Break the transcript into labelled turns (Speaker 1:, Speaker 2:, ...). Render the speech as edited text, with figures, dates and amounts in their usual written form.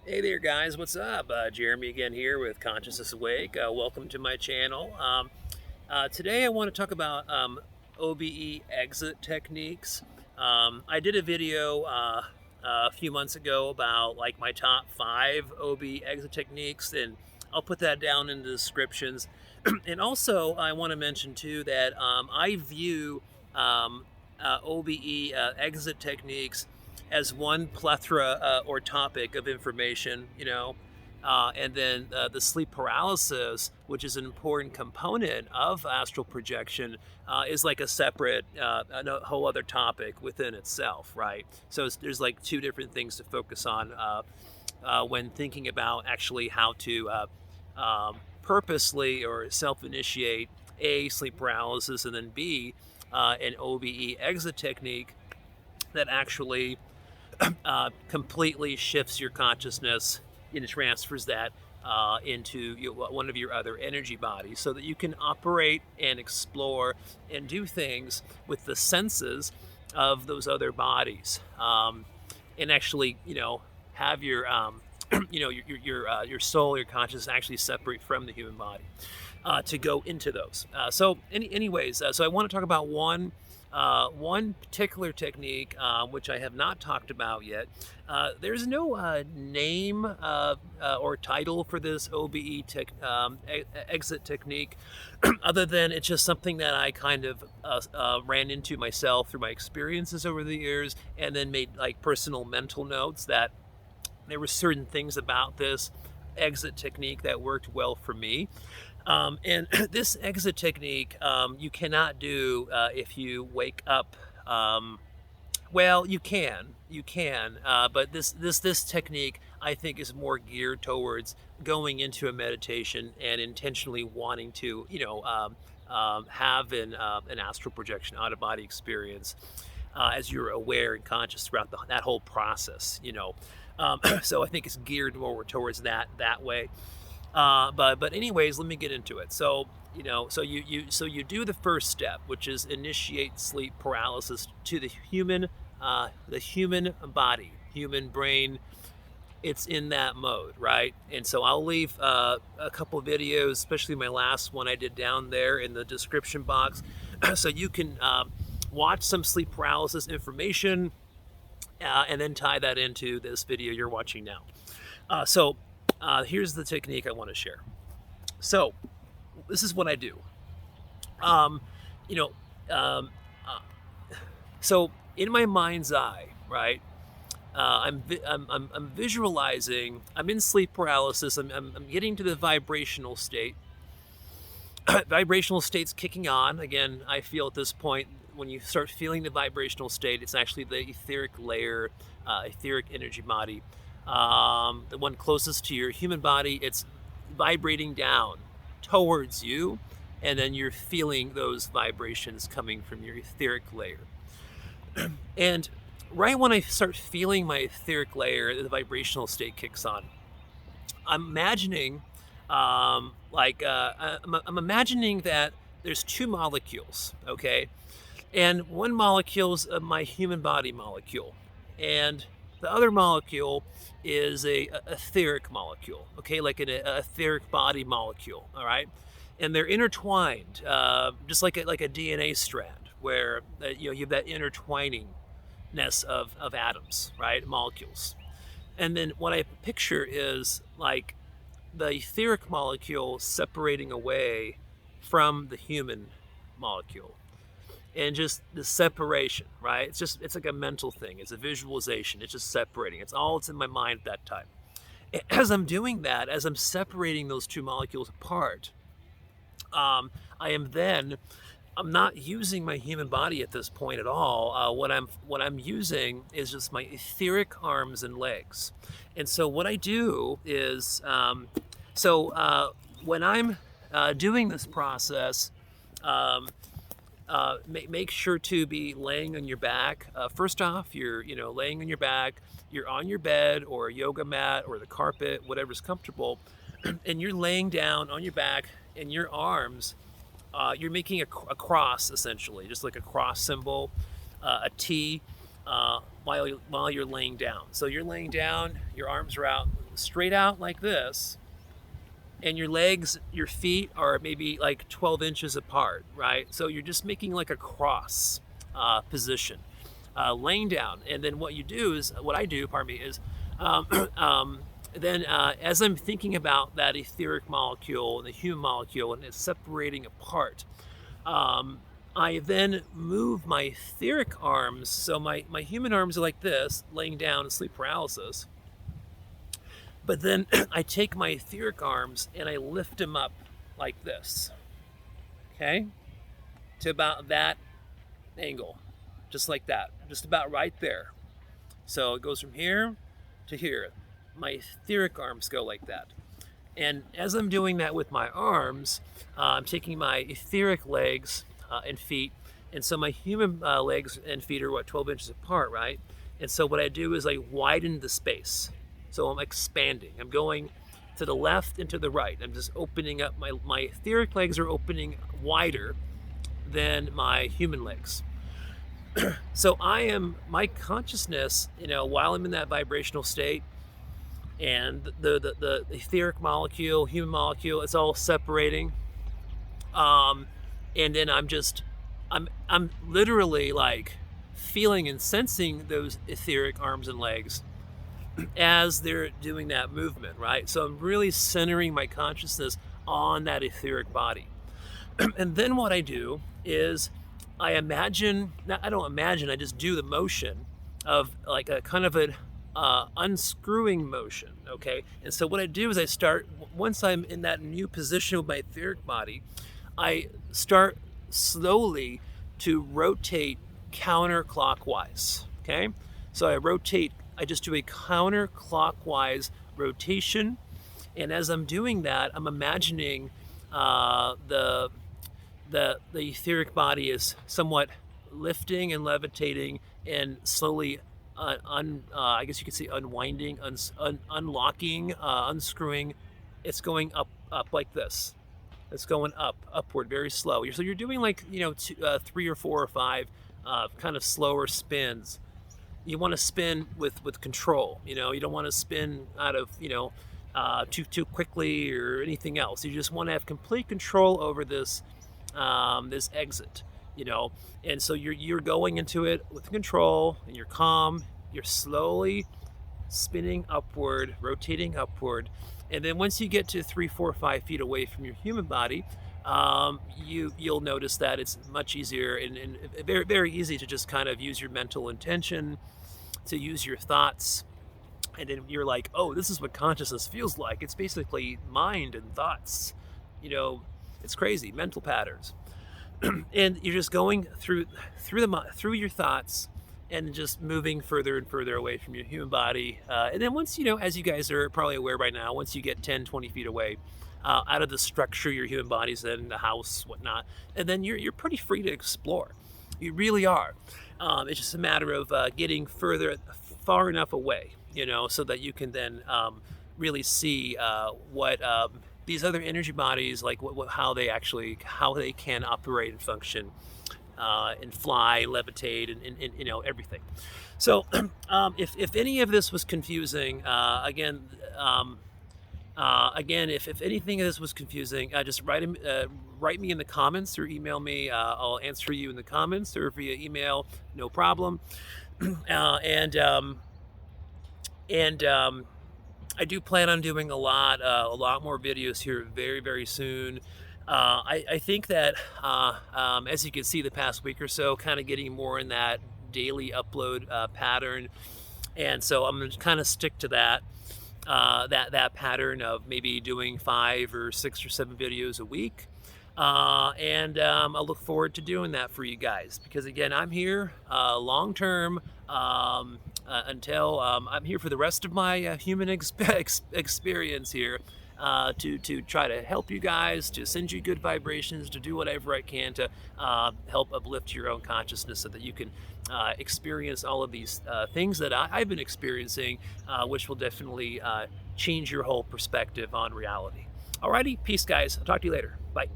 Speaker 1: Hey there, guys. What's up? Jeremy again here with Consciousness Awake. Welcome to my channel. Today I want to talk about OBE exit techniques. I did a video a few months ago about like my top 5 OBE exit techniques, and I'll put that down in the descriptions. And also, I want to mention too that I view OBE exit techniques as one plethora or topic of information, and then the sleep paralysis, which is an important component of astral projection, is like a separate, a whole other topic within itself, right? So there's like two different things to focus on when thinking about actually how to purposely or self-initiate A, sleep paralysis, and then B, an OBE exit technique that actually completely shifts your consciousness and transfers that into one of your other energy bodies so that you can operate and explore and do things with the senses of those other bodies, and actually, have your your soul, your consciousness actually separate from the human body to go into those. Anyways, so I want to talk about one particular technique, which I have not talked about yet. There's no name or title for this OBE exit technique, other than it's just something that I kind of ran into myself through my experiences over the years, and then made like personal mental notes that there were certain things about this exit technique that worked well for me. And this exit technique you cannot do if you wake up. Well, you can, but this technique I think is more geared towards going into a meditation and intentionally wanting to, have an astral projection, out of body experience, as you're aware and conscious throughout that whole process. So I think it's geared more towards that way. But anyways, let me get into it. So you do the first step, which is initiate sleep paralysis to the human body, human brain. It's in that mode, right? And so I'll leave a couple videos, especially my last one I did down there in the description box, so you can watch some sleep paralysis information and then tie that into this video you're watching now. Here's the technique I want to share. So this is what I do. So in my mind's eye, right? I'm visualizing. I'm in sleep paralysis. I'm getting to the vibrational state. Vibrational state's kicking on. Again, I feel at this point, when you start feeling the vibrational state, it's actually the etheric layer, etheric energy body. The one closest to your human body, it's vibrating down towards you, and then you're feeling those vibrations coming from your etheric layer. And right when I start feeling my etheric layer, the vibrational state kicks on. I'm imagining, I'm imagining that there's two molecules, okay? And one molecule is my human body molecule, and the other molecule is a etheric molecule, okay, like an etheric body molecule, all right? And they're intertwined, just like a DNA strand, where you have that intertwiningness of atoms, right, molecules. And then what I picture is like the etheric molecule separating away from the human molecule. And just the separation, right? It's like a mental thing. It's a visualization. It's just separating. It's all that's in my mind at that time. As I'm doing that, as I'm separating those two molecules apart, I'm not using my human body at this point at all. What I'm using is just my etheric arms and legs. And so what I do is, when I'm doing this process, make sure to be laying on your back. First off, you're laying on your back. You're on your bed or a yoga mat or the carpet, whatever's comfortable, and you're laying down on your back, and your arms, you're making a cross, essentially, just like a cross symbol, a T, while you're laying down. So you're laying down, your arms are out, straight out like this, and your legs, your feet are maybe like 12 inches apart, right? So you're just making like a cross position, laying down. And then what I do, pardon me, is then as I'm thinking about that etheric molecule and the human molecule and it's separating apart, I then move my etheric arms. So my human arms are like this, laying down in sleep paralysis. But then I take my etheric arms and I lift them up like this, okay? To about that angle, just like that, just about right there. So it goes from here to here. My etheric arms go like that. And as I'm doing that with my arms, I'm taking my etheric legs and feet. And so my human legs and feet are 12 inches apart, right? And so what I do is I widen the space. So I'm expanding. I'm going to the left and to the right. I'm just opening up. My etheric legs are opening wider than my human legs. So my consciousness, while I'm in that vibrational state, and the etheric molecule, human molecule, it's all separating. And then I'm literally like feeling and sensing those etheric arms and legs as they're doing that movement, right? So I'm really centering my consciousness on that etheric body. And then what I do is I just do the motion of like a kind of an unscrewing motion, okay? And so what I do is once I'm in that new position with my etheric body, I start slowly to rotate counterclockwise, okay? So I just do a counterclockwise rotation. And as I'm doing that, I'm imagining the etheric body is somewhat lifting and levitating and slowly, I guess you could say unwinding, unlocking, unscrewing. It's going up like this. It's going upward, very slow. So you're doing like, 3 or 4 or 5 kind of slower spins. You want to spin with control. You don't want to spin out of, too quickly or anything else. You just want to have complete control over this exit, and so you're going into it with control and you're calm. You're slowly spinning upward, rotating upward, and then once you get to 3, 4, 5 feet away from your human body, you'll notice that it's much easier and very, very easy to just kind of use your mental intention, to use your thoughts, and then you're like, oh, this is what consciousness feels like. It's basically mind and thoughts. It's crazy, mental patterns. And you're just going through your thoughts and just moving further and further away from your human body. And then once, as you guys are probably aware by now, once you get 10, 20 feet away out of the structure your human body's in, the house, whatnot, and then you're pretty free to explore. You really are. It's just a matter of getting far enough away, so that you can then really see what these other energy bodies, like how they can operate and function, and fly, levitate, and everything. So if any of this was confusing, again, if anything of this was confusing, just write me in the comments or email me. I'll answer you in the comments or via email, no problem. And I do plan on doing a lot more videos here very, very soon. I think that as you can see, the past week or so, kind of getting more in that daily upload pattern, and so I'm going to kind of stick to that pattern of maybe doing 5 or 6 or 7 videos a week. And I look forward to doing that for you guys, because again, I'm here long term, until I'm here for the rest of my human experience here, to try to help you guys, to send you good vibrations, to do whatever I can to help uplift your own consciousness so that you can experience all of these things that I've been experiencing, which will definitely change your whole perspective on reality. Alrighty, peace guys. I'll talk to you later. Bye.